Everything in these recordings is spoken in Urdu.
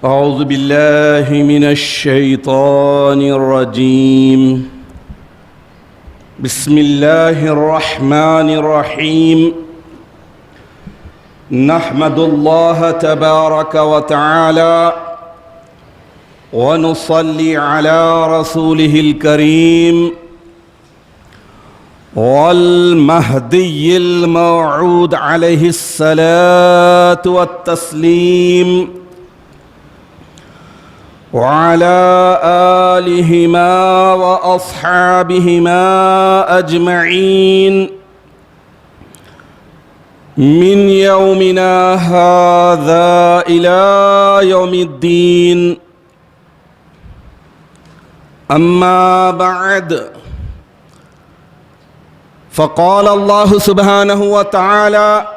أعوذ بالله من الشيطان الرجيم بسم الله الرحمن الرحيم نحمد الله تبارك وتعالى ونصلي على رسوله الكريم والمهدي الموعود عليه الصلاة والتسليم وعلى آلهما وأصحابهما أجمعين من يومنا هذا إلى يوم الدين. أما بعد، فقال الله سبحانه وتعالى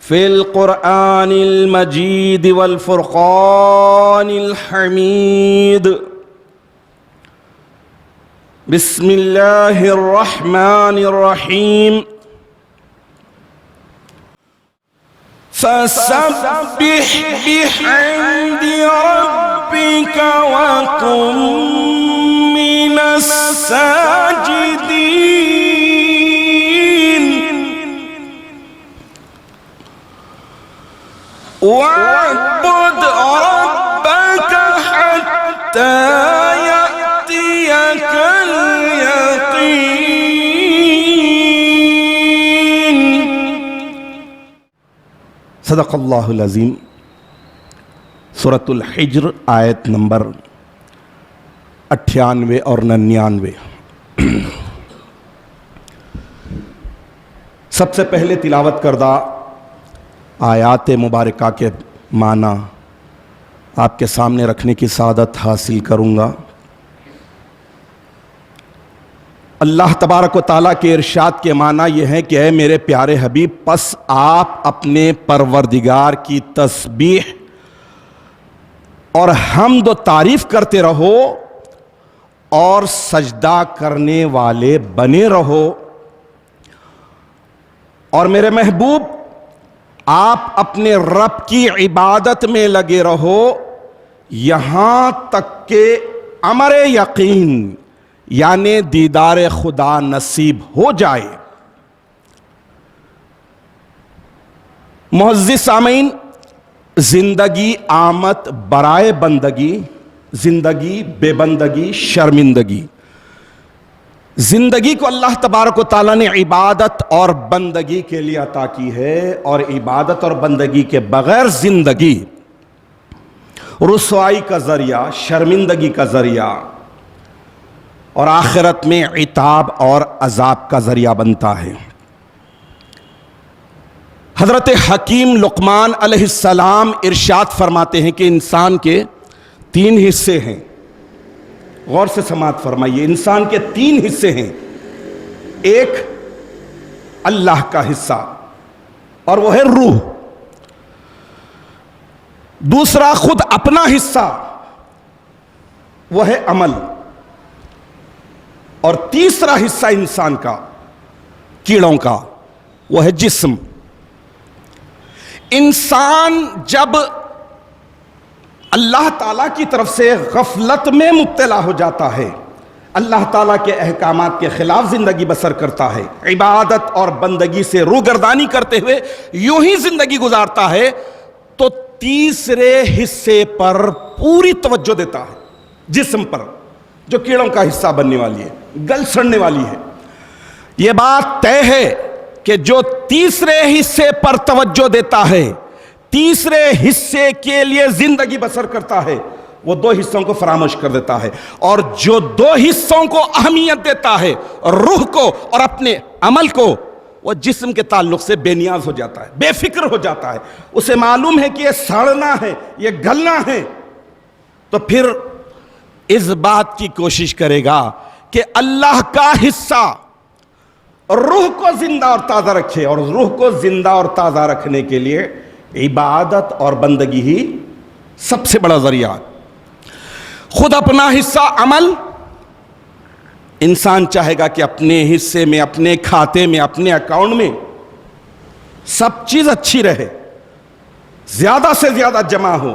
في القرآن المجيد والفرقان الحميد: بسم الله الرحمن الرحيم فسبح بحمد ربك وكن من الساجدين واعبد ربك حتى يأتيك اليقين. صدق اللہ العظیم. سورۃ الحجر آیت نمبر 98 اور 99. سب سے پہلے تلاوت کردہ آیات مبارکہ کے معنی آپ کے سامنے رکھنے کی سعادت حاصل کروں گا. اللہ تبارک و تعالیٰ کے ارشاد کے معنی یہ ہے کہ اے میرے پیارے حبیب، پس آپ اپنے پروردگار کی تسبیح اور حمد و تعریف کرتے رہو اور سجدہ کرنے والے بنے رہو. اور میرے محبوب، آپ اپنے رب کی عبادت میں لگے رہو یہاں تک کہ امر یقین یعنی دیدار خدا نصیب ہو جائے. معزز سامعین، زندگی آمد برائے بندگی، زندگی بے بندگی شرمندگی. زندگی کو اللہ تبارک و تعالیٰ نے عبادت اور بندگی کے لیے عطا کی ہے، اور عبادت اور بندگی کے بغیر زندگی رسوائی کا ذریعہ، شرمندگی کا ذریعہ اور آخرت میں عتاب اور عذاب کا ذریعہ بنتا ہے. حضرت حکیم لقمان علیہ السلام ارشاد فرماتے ہیں کہ انسان کے 3 حصے ہیں. غور سے سماعت فرمائیے. انسان کے 3 حصے ہیں. ایک اللہ کا حصہ اور وہ ہے روح. دوسرا خود اپنا حصہ، وہ ہے عمل. اور تیسرا حصہ انسان کا، کیڑوں کا، وہ ہے جسم. انسان جب اللہ تعالیٰ کی طرف سے غفلت میں مبتلا ہو جاتا ہے، اللہ تعالیٰ کے احکامات کے خلاف زندگی بسر کرتا ہے، عبادت اور بندگی سے روگردانی کرتے ہوئے یوں ہی زندگی گزارتا ہے، تو تیسرے حصے پر پوری توجہ دیتا ہے، جسم پر، جو کیڑوں کا حصہ بننے والی ہے، گل سڑنے والی ہے. یہ بات طے ہے کہ جو تیسرے حصے پر توجہ دیتا ہے، تیسرے حصے کے لیے زندگی بسر کرتا ہے، وہ 2 حصوں کو فراموش کر دیتا ہے. اور جو 2 حصوں کو اہمیت دیتا ہے، روح کو اور اپنے عمل کو، وہ جسم کے تعلق سے بے نیاز ہو جاتا ہے، بے فکر ہو جاتا ہے. اسے معلوم ہے کہ یہ سڑنا ہے، یہ گلنا ہے، تو پھر اس بات کی کوشش کرے گا کہ اللہ کا حصہ روح کو زندہ اور تازہ رکھے. اور روح کو زندہ اور تازہ رکھنے کے لیے عبادت اور بندگی ہی سب سے بڑا ذریعہ. خود اپنا حصہ عمل، انسان چاہے گا کہ اپنے حصے میں، اپنے کھاتے میں، اپنے اکاؤنٹ میں سب چیز اچھی رہے، زیادہ سے زیادہ جمع ہو،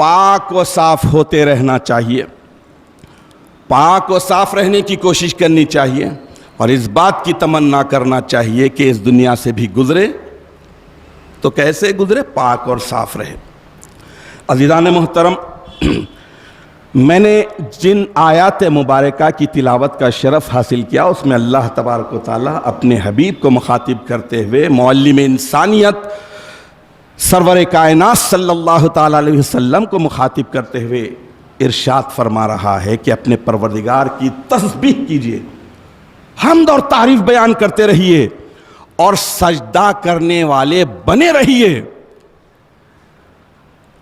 پاک و صاف ہوتے رہنا چاہیے، پاک و صاف رہنے کی کوشش کرنی چاہیے، اور اس بات کی تمنا کرنا چاہیے کہ اس دنیا سے بھی گزرے تو کیسے گزرے؟ پاک اور صاف رہے۔ عزیزان محترم، میں نے جن آیات مبارکہ کی تلاوت کا شرف حاصل کیا اس میں اللہ تبارک و تعالیٰ اپنے حبیب کو مخاطب کرتے ہوئے معلم انسانیت سرور کائنات صلی اللہ تعالیٰ علیہ وسلم کو مخاطب کرتے ہوئے ارشاد فرما رہا ہے کہ اپنے پروردگار کی تسبیح کیجئے، حمد اور تعریف بیان کرتے رہیے اور سجدہ کرنے والے بنے رہیے،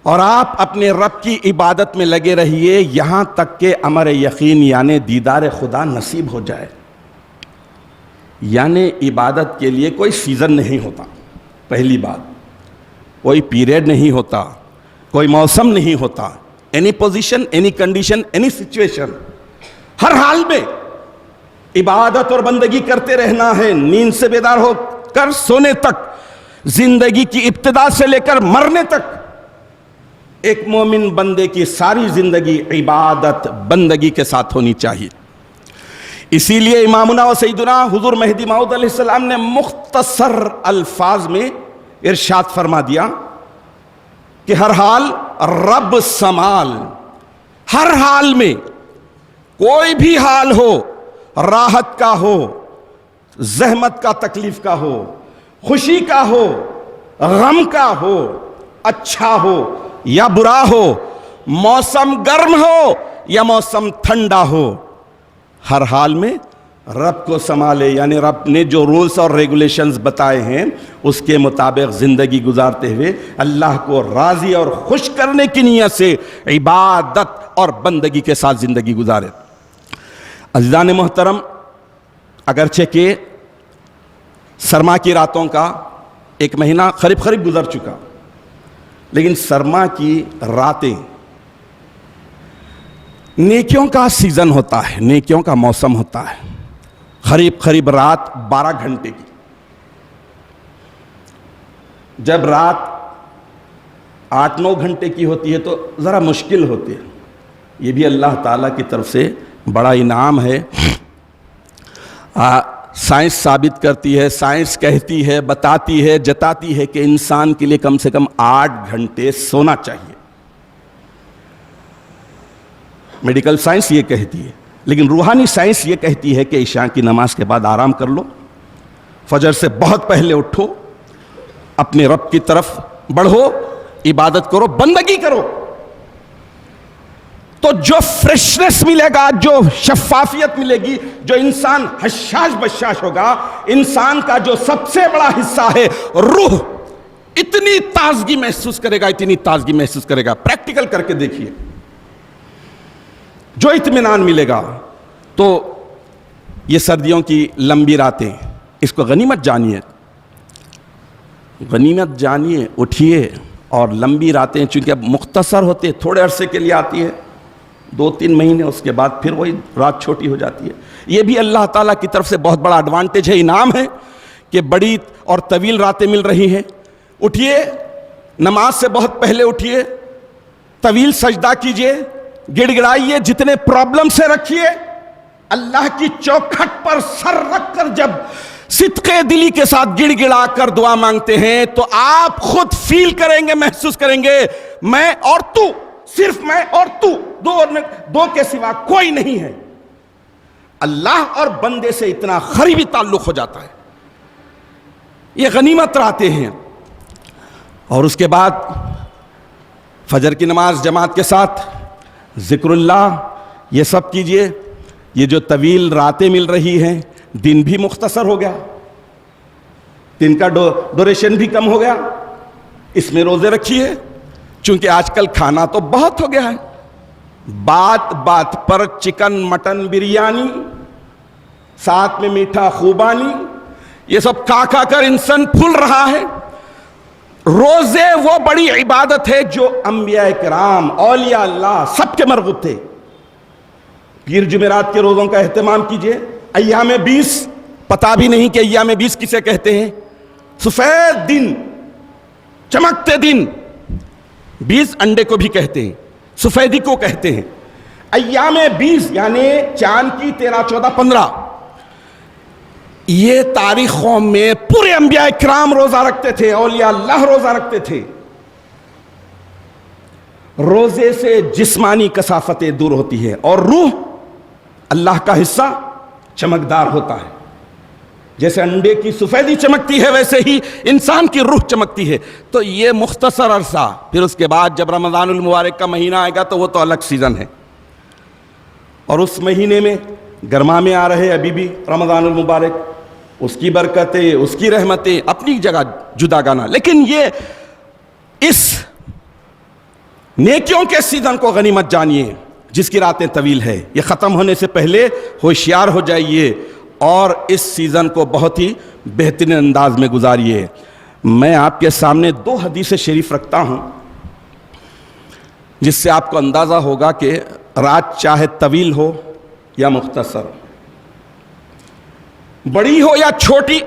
اور آپ اپنے رب کی عبادت میں لگے رہیے یہاں تک کہ امر یقین یعنی دیدار خدا نصیب ہو جائے۔ یعنی عبادت کے لیے کوئی سیزن نہیں ہوتا، پہلی بات، کوئی پیریڈ نہیں ہوتا، کوئی موسم نہیں ہوتا، any position, any condition, any situation, ہر حال میں عبادت اور بندگی کرتے رہنا ہے، نیند سے بیدار ہو کر سونے تک، زندگی کی ابتدا سے لے کر مرنے تک۔ ایک مومن بندے کی ساری زندگی عبادت بندگی کے ساتھ ہونی چاہیے۔ اسی لیے امامنا و سیدنا حضور مہدی موعود علیہ السلام نے مختصر الفاظ میں ارشاد فرما دیا کہ ہر حال رب سنبھال، ہر حال میں، کوئی بھی حال ہو، راحت کا ہو، زحمت کا، تکلیف کا ہو، خوشی کا ہو، غم کا ہو، اچھا ہو یا برا ہو، موسم گرم ہو یا موسم ٹھنڈا ہو، ہر حال میں رب کو سنبھالے، یعنی رب نے جو رولز اور ریگولیشنز بتائے ہیں اس کے مطابق زندگی گزارتے ہوئے اللہ کو راضی اور خوش کرنے کی نیت سے عبادت اور بندگی کے ساتھ زندگی گزارے۔ عزیزان محترم، اگرچہ کہ سرما کی راتوں کا ایک مہینہ قریب قریب گزر چکا، لیکن سرما کی راتیں نیکیوں کا سیزن ہوتا ہے، نیکیوں کا موسم ہوتا ہے۔ قریب قریب رات 12 گھنٹے کی، جب رات 8-9 گھنٹے کی ہوتی ہے تو ذرا مشکل ہوتی ہے۔ یہ بھی اللہ تعالیٰ کی طرف سے بڑا انعام ہے۔ سائنس ثابت کرتی ہے، سائنس کہتی ہے، بتاتی ہے، جتاتی ہے کہ انسان کے لیے کم سے کم 8 گھنٹے سونا چاہیے۔ میڈیکل سائنس یہ کہتی ہے، لیکن روحانی سائنس یہ کہتی ہے کہ عشاء کی نماز کے بعد آرام کر لو، فجر سے بہت پہلے اٹھو، اپنے رب کی طرف بڑھو، عبادت کرو، بندگی کرو، تو جو فریشنس ملے گا، جو شفافیت ملے گی، جو انسان حشاش بشاش ہوگا، انسان کا جو سب سے بڑا حصہ ہے روح، اتنی تازگی محسوس کرے گا، اتنی تازگی محسوس کرے گا۔ پریکٹیکل کر کے دیکھیے، جو اطمینان ملے گا۔ تو یہ سردیوں کی لمبی راتیں، اس کو غنیمت جانیے، غنیمت جانیے، اٹھیے، اور لمبی راتیں چونکہ اب مختصر ہوتے ہیں، تھوڑے عرصے کے لیے آتی ہے، 2-3 مہینے، اس کے بعد پھر وہی رات چھوٹی ہو جاتی ہے۔ یہ بھی اللہ تعالیٰ کی طرف سے بہت بڑا ایڈوانٹیج ہے، انعام ہے کہ بڑی اور طویل راتیں مل رہی ہیں۔ اٹھیے، نماز سے بہت پہلے اٹھیے، طویل سجدہ کیجئے، گڑ گڑائیے، جتنے پرابلم سے رکھیے، اللہ کی چوکھٹ پر سر رکھ کر جب صدق دلی کے ساتھ گڑ گڑا کر دعا مانگتے ہیں تو آپ خود فیل کریں گے، محسوس کریں گے، میں اور تو، صرف میں اور تو، دو کے سوا کوئی نہیں ہے۔ اللہ اور بندے سے اتنا قریبی تعلق ہو جاتا ہے۔ یہ غنیمت راتیں ہیں۔ اور اس کے بعد فجر کی نماز جماعت کے ساتھ، ذکر اللہ، یہ سب کیجئے۔ یہ جو طویل راتیں مل رہی ہیں، دن بھی مختصر ہو گیا، دن کا ڈوریشن بھی کم ہو گیا، اس میں روزے رکھیے، چونکہ آج کل کھانا تو بہت ہو گیا ہے، بات بات پر چکن مٹن بریانی، ساتھ میں میٹھا خوبانی، یہ سب کھا کھا کر انسان پھول رہا ہے۔ روزے وہ بڑی عبادت ہے جو انبیاء کرام، اولیاء اللہ سب کے مرغوب تھے۔ پیر جمعرات کے روزوں کا اہتمام کیجئے۔ ایام 20، پتا بھی نہیں کہ ایام 20 کسے کہتے ہیں۔ سفید دن، چمکتے دن، 20 انڈے کو بھی کہتے ہیں، سفیدی کو کہتے ہیں۔ ایام 20 یعنی چاند کی 13 14 15 یہ تاریخوں میں پورے انبیاء کرام روزہ رکھتے تھے، اولیاء اللہ روزہ رکھتے تھے۔ روزے سے جسمانی کثافتیں دور ہوتی ہے اور روح اللہ کا حصہ چمکدار ہوتا ہے۔ جیسے انڈے کی سفیدی چمکتی ہے ویسے ہی انسان کی روح چمکتی ہے۔ تو یہ مختصر عرصہ، پھر اس کے بعد جب رمضان المبارک کا مہینہ آئے گا تو وہ تو الگ سیزن ہے، اور اس مہینے میں گرما میں آ رہے ابھی بھی رمضان المبارک، اس کی برکتیں، اس کی رحمتیں اپنی جگہ جدا گانا۔ لیکن یہ اس نیکیوں کے سیزن کو غنیمت جانیے جس کی راتیں طویل ہے، یہ ختم ہونے سے پہلے ہوشیار ہو جائیے اور اس سیزن کو بہت ہی بہترین انداز میں گزاریے۔ میں آپ کے سامنے 2 حدیث شریف رکھتا ہوں جس سے آپ کو اندازہ ہوگا کہ رات چاہے طویل ہو یا مختصر، بڑی ہو یا چھوٹی،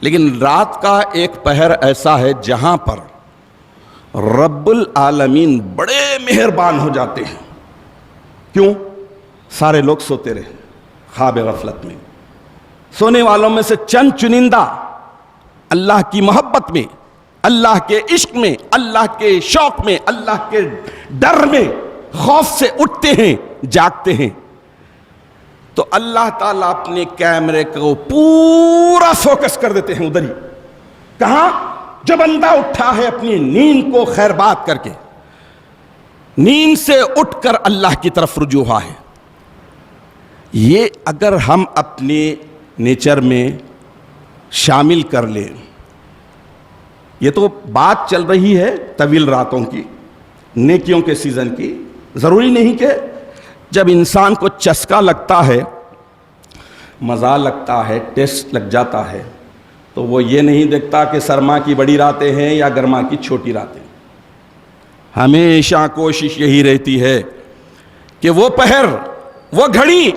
لیکن رات کا ایک پہر ایسا ہے جہاں پر رب العالمین بڑے مہربان ہو جاتے ہیں۔ کیوں؟ سارے لوگ سوتے رہے خواب غفلت میں، سونے والوں میں سے چند چنندہ اللہ کی محبت میں، اللہ کے عشق میں، اللہ کے شوق میں، اللہ کے ڈر میں، خوف سے اٹھتے ہیں، جاگتے ہیں۔ تو اللہ تعالیٰ اپنے کیمرے کو پورا فوکس کر دیتے ہیں ادھر ہی۔ کہاں؟ جو بندہ اٹھا ہے اپنی نیند کو خیر بات کر کے، نیند سے اٹھ کر اللہ کی طرف رجوع ہے۔ یہ اگر ہم اپنے نیچر میں شامل کر لیں، یہ تو بات چل رہی ہے طویل راتوں کی، نیکیوں کے سیزن کی، ضروری نہیں کہ جب انسان کو چسکا لگتا ہے، مزہ لگتا ہے، ٹیسٹ لگ جاتا ہے، تو وہ یہ نہیں دیکھتا کہ سرما کی بڑی راتیں ہیں یا گرما کی چھوٹی راتیں۔ ہمیشہ کوشش یہی رہتی ہے کہ وہ پہر، وہ گھڑی،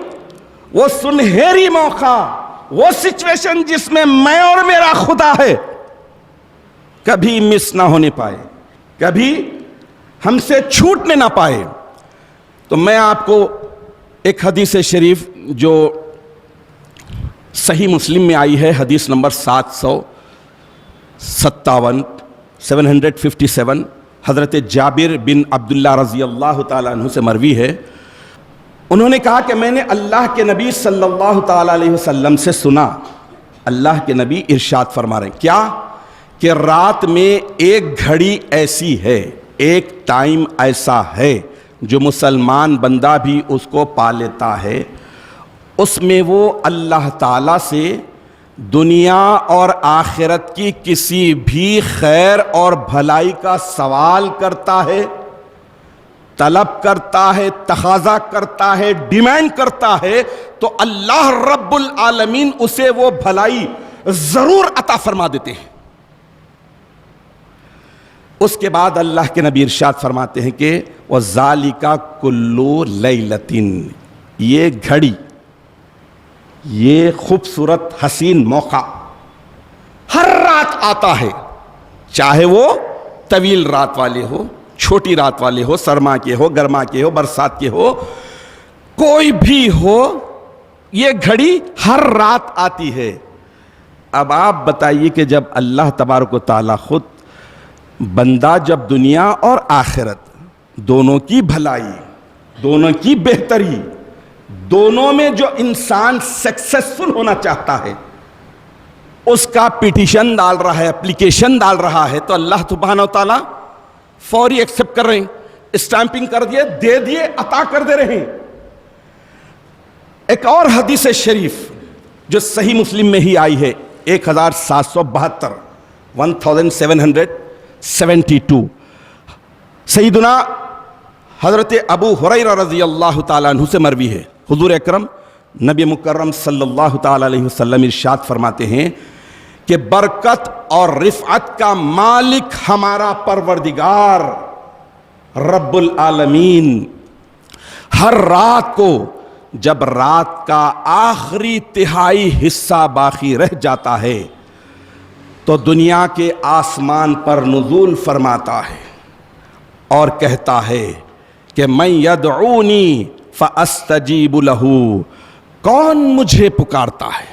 وہ سنہری موقع، وہ سچویشن جس میں میں اور میرا خدا ہے، کبھی مس نہ ہونے پائے، کبھی ہم سے چھوٹنے نہ پائے۔ تو میں آپ کو ایک حدیث شریف جو صحیح مسلم میں آئی ہے، حدیث نمبر 757 حضرت جابر بن عبداللہ رضی اللہ تعالیٰ عنہ سے مروی ہے۔ انہوں نے کہا کہ میں نے اللہ کے نبی صلی اللہ تعالیٰ علیہ وسلم سے سنا، اللہ کے نبی ارشاد فرما رہے ہیں کیا کہ رات میں ایک گھڑی ایسی ہے، ایک ٹائم ایسا ہے جو مسلمان بندہ بھی اس کو پا لیتا ہے، اس میں وہ اللہ تعالیٰ سے دنیا اور آخرت کی کسی بھی خیر اور بھلائی کا سوال کرتا ہے، طلب کرتا ہے، تقاضا کرتا ہے، ڈیمانڈ کرتا ہے، تو اللہ رب العالمین اسے وہ بھلائی ضرور عطا فرما دیتے ہیں۔ اس کے بعد اللہ کے نبی ارشاد فرماتے ہیں کہ وَذَلِكَ كُلُّ لَيْلَةٍ، یہ گھڑی، یہ خوبصورت حسین موقع ہر رات آتا ہے، چاہے وہ طویل رات والے ہو، چھوٹی رات والے ہو، سرما کے ہو، گرما کے ہو، برسات کے ہو، کوئی بھی ہو، یہ گھڑی ہر رات آتی ہے۔ اب آپ بتائیے کہ جب اللہ تبارک و تعالیٰ خود بندہ جب دنیا اور آخرت دونوں کی بھلائی، دونوں کی بہتری، دونوں میں جو انسان سکسیسفل ہونا چاہتا ہے اس کا پیٹیشن ڈال رہا ہے، اپلیکیشن ڈال رہا ہے، تو اللہ سبحانہ و تعالیٰ فوری ایکسپٹ کر رہے ہیں، اسٹامپنگ کر دیے، دے دیے، عطا کر دے رہے ہیں۔ ایک اور حدیث شریف جو صحیح مسلم میں ہی آئی ہے، 1772 سیدنا حضرت ابو ہریرہ رضی اللہ تعالیٰ عنہ سے مروی ہے، حضور اکرم نبی مکرم صلی اللہ تعالیٰ علیہ وسلم ارشاد فرماتے ہیں کہ برکت اور رفعت کا مالک ہمارا پروردگار رب العالمین ہر رات کو جب رات کا آخری تہائی حصہ باقی رہ جاتا ہے تو دنیا کے آسمان پر نزول فرماتا ہے اور کہتا ہے کہ من یدعونی فاستجیب لہ، کون مجھے پکارتا ہے،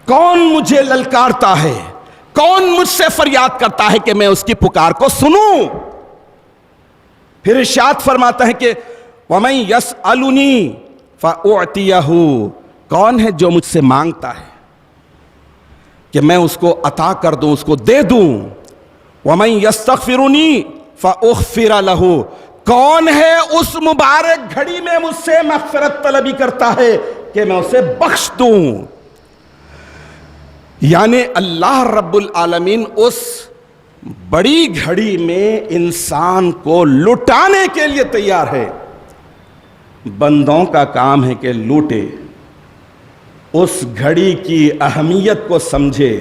کون مجھے للکارتا ہے، کون مجھ سے فریاد کرتا ہے کہ میں اس کی پکار کو سنوں۔ پھر ارشاد فرماتا ہے کہ وَمَن يَسْأَلُنِي فَأُعْطِيَهُ، کون ہے جو مجھ سے مانگتا ہے کہ میں اس کو عطا کر دوں، اس کو دے دوں۔ وَمَن يَسْتَغْفِرُنِي فَأُغْفِرَ لَهُ، کون ہے اس مبارک گھڑی میں مجھ سے مغفرت طلبی کرتا ہے کہ میں اسے بخش دوں۔ یعنی اللہ رب العالمین اس بڑی گھڑی میں انسان کو لٹانے کے لیے تیار ہے۔ بندوں کا کام ہے کہ لوٹے، اس گھڑی کی اہمیت کو سمجھے۔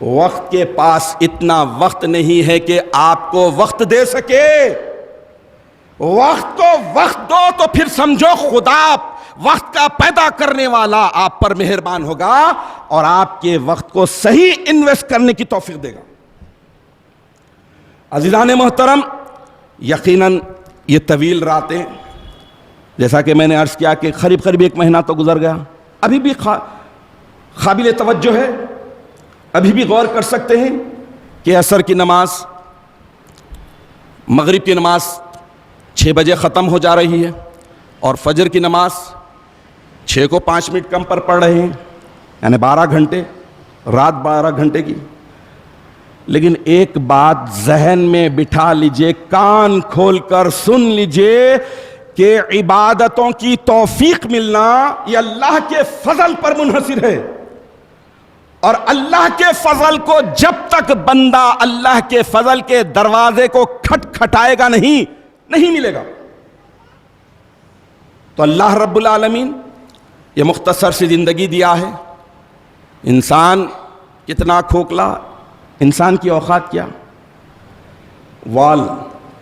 وقت کے پاس اتنا وقت نہیں ہے کہ آپ کو وقت دے سکے۔ وقت کو وقت دو تو پھر سمجھو خدا وقت کا پیدا کرنے والا آپ پر مہربان ہوگا اور آپ کے وقت کو صحیح انویسٹ کرنے کی توفیق دے گا۔ عزیزان محترم، یقیناً یہ طویل راتیں، جیسا کہ میں نے عرض کیا کہ قریب 1 مہینہ تو گزر گیا، ابھی بھی قابل توجہ ہے، ابھی بھی غور کر سکتے ہیں کہ عصر کی نماز، مغرب کی نماز 6 بجے ختم ہو جا رہی ہے اور فجر کی نماز 6 کو 5 منٹ کم پر پڑھ رہے ہیں، یعنی 12 گھنٹے، رات 12 گھنٹے کی۔ لیکن ایک بات ذہن میں بٹھا لیجئے، کان کھول کر سن لیجئے کہ عبادتوں کی توفیق ملنا یہ اللہ کے فضل پر منحصر ہے، اور اللہ کے فضل کو جب تک بندہ اللہ کے فضل کے دروازے کو کھٹکھٹائے گا نہیں ملے گا۔ تو اللہ رب العالمین یہ مختصر سی زندگی دیا ہے۔ انسان کتنا کھوکھلا، انسان کی اوقات کیا۔ وال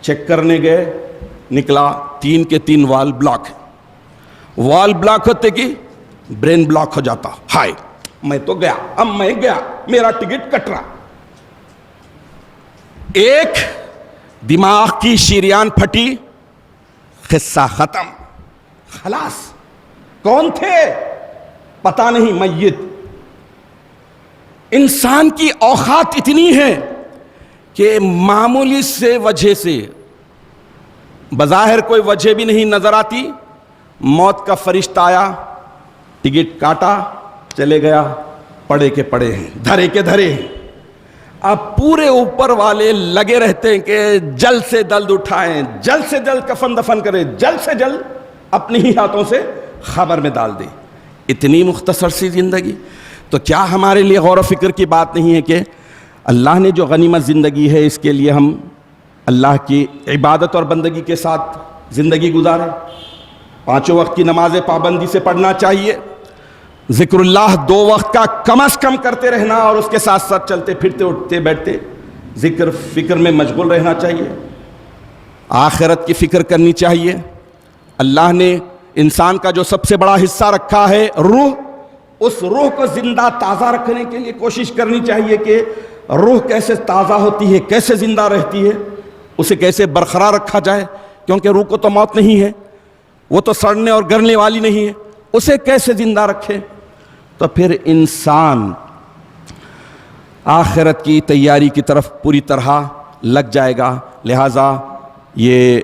چیک کرنے گئے، نکلا 3 کے 3 وال بلاک ہے۔ وال بلاک ہوتے کی برین بلاک ہو جاتا، ہائے میں تو گیا، اب میں گیا، میرا ٹکٹ کٹ رہا۔ ایک دماغ کی شریان پھٹی، قصہ ختم، خلاص۔ کون تھے پتہ نہیں، میت۔ انسان کی اوقات اتنی ہے کہ معمولی سے وجہ سے، بظاہر کوئی وجہ بھی نہیں نظر آتی، موت کا فرشتہ آیا، ٹکٹ کاٹا، چلے گیا، پڑے کے پڑے ہیں، دھرے کے دھرے ہیں۔ اب پورے اوپر والے لگے رہتے ہیں کہ جلد سے جلد اٹھائیں، جلد سے جلد کفن دفن کریں، جلد سے جلد اپنے ہی ہاتھوں سے خبر میں ڈال دیں۔ اتنی مختصر سی زندگی، تو کیا ہمارے لیے غور و فکر کی بات نہیں ہے کہ اللہ نے جو غنیمت زندگی ہے اس کے لیے ہم اللہ کی عبادت اور بندگی کے ساتھ زندگی گزاریں۔ 5 وقت کی نمازیں پابندی سے پڑھنا چاہیے، ذکر اللہ 2 وقت کا کم از کم کرتے رہنا، اور اس کے ساتھ ساتھ چلتے پھرتے اٹھتے بیٹھتے ذکر فکر میں مشغول رہنا چاہیے۔ آخرت کی فکر کرنی چاہیے۔ اللہ نے انسان کا جو سب سے بڑا حصہ رکھا ہے روح، اس روح کو زندہ تازہ رکھنے کے لیے کوشش کرنی چاہیے کہ روح کیسے تازہ ہوتی ہے، کیسے زندہ رہتی ہے، اسے کیسے برقرار رکھا جائے، کیونکہ روح کو تو موت نہیں ہے، وہ تو سڑنے اور گرنے والی نہیں ہے، اسے کیسے زندہ رکھے۔ تو پھر انسان آخرت کی تیاری کی طرف پوری طرح لگ جائے گا۔ لہٰذا یہ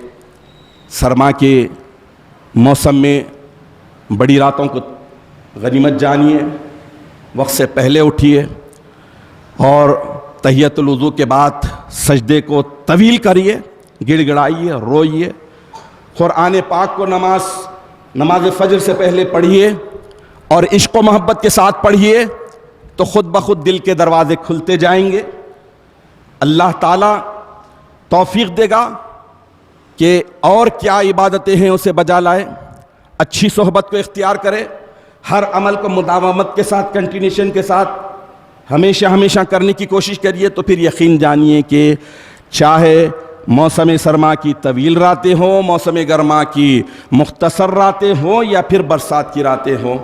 سرما کے موسم میں بڑی راتوں کو غنیمت جانیے، وقت سے پہلے اٹھیے، اور تحیۃ الوضو کے بعد سجدے کو طویل کریے، گڑ گڑائیے، روئیے، قرآن پاک کو نماز فجر سے پہلے پڑھیے اور عشق و محبت کے ساتھ پڑھیے، تو خود بخود دل کے دروازے کھلتے جائیں گے۔ اللہ تعالیٰ توفیق دے گا کہ اور کیا عبادتیں ہیں اسے بجا لائے، اچھی صحبت کو اختیار کرے، ہر عمل کو مداومت کے ساتھ، کنٹینیوشن کے ساتھ ہمیشہ کرنے کی کوشش کریے، تو پھر یقین جانیے کہ چاہے موسم سرما کی طویل راتیں ہوں، موسم گرما کی مختصر راتیں ہوں، یا پھر برسات کی راتیں ہوں،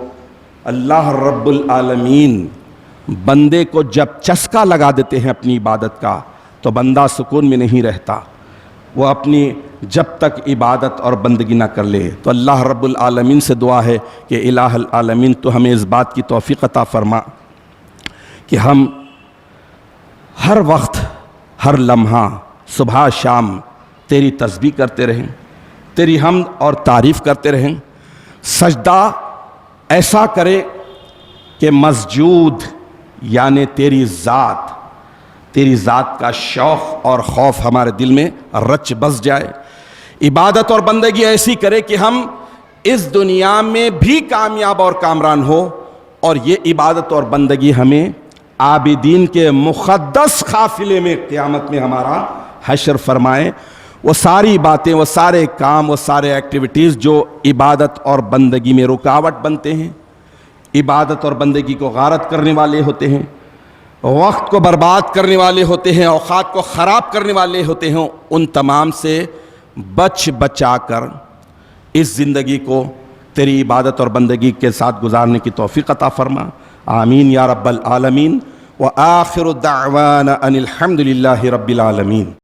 اللہ رب العالمین بندے کو جب چسکا لگا دیتے ہیں اپنی عبادت کا تو بندہ سکون میں نہیں رہتا، وہ اپنی جب تک عبادت اور بندگی نہ کر لے۔ تو اللہ رب العالمین سے دعا ہے کہ الہ العالمین تو ہمیں اس بات کی توفیق عطا فرما کہ ہم ہر وقت ہر لمحہ صبح شام تیری تسبیح کرتے رہیں، تیری حمد اور تعریف کرتے رہیں، سجدہ ایسا کرے کہ مسجود یعنی تیری ذات کا شوق اور خوف ہمارے دل میں رچ بس جائے، عبادت اور بندگی ایسی کرے کہ ہم اس دنیا میں بھی کامیاب اور کامران ہو، اور یہ عبادت اور بندگی ہمیں عابدین کے مقدس قافلے میں قیامت میں ہمارا حشر فرمائے۔ وہ ساری باتیں، وہ سارے کام، وہ سارے ایکٹیویٹیز جو عبادت اور بندگی میں رکاوٹ بنتے ہیں، عبادت اور بندگی کو غارت کرنے والے ہوتے ہیں، وقت کو برباد کرنے والے ہوتے ہیں، اوقات کو خراب کرنے والے ہوتے ہیں، ان تمام سے بچا کر اس زندگی کو تیری عبادت اور بندگی کے ساتھ گزارنے کی توفیق عطا فرما، آمین یا رب العالمین۔ وآخر دعوانا ان الحمد للہ رب العالمین۔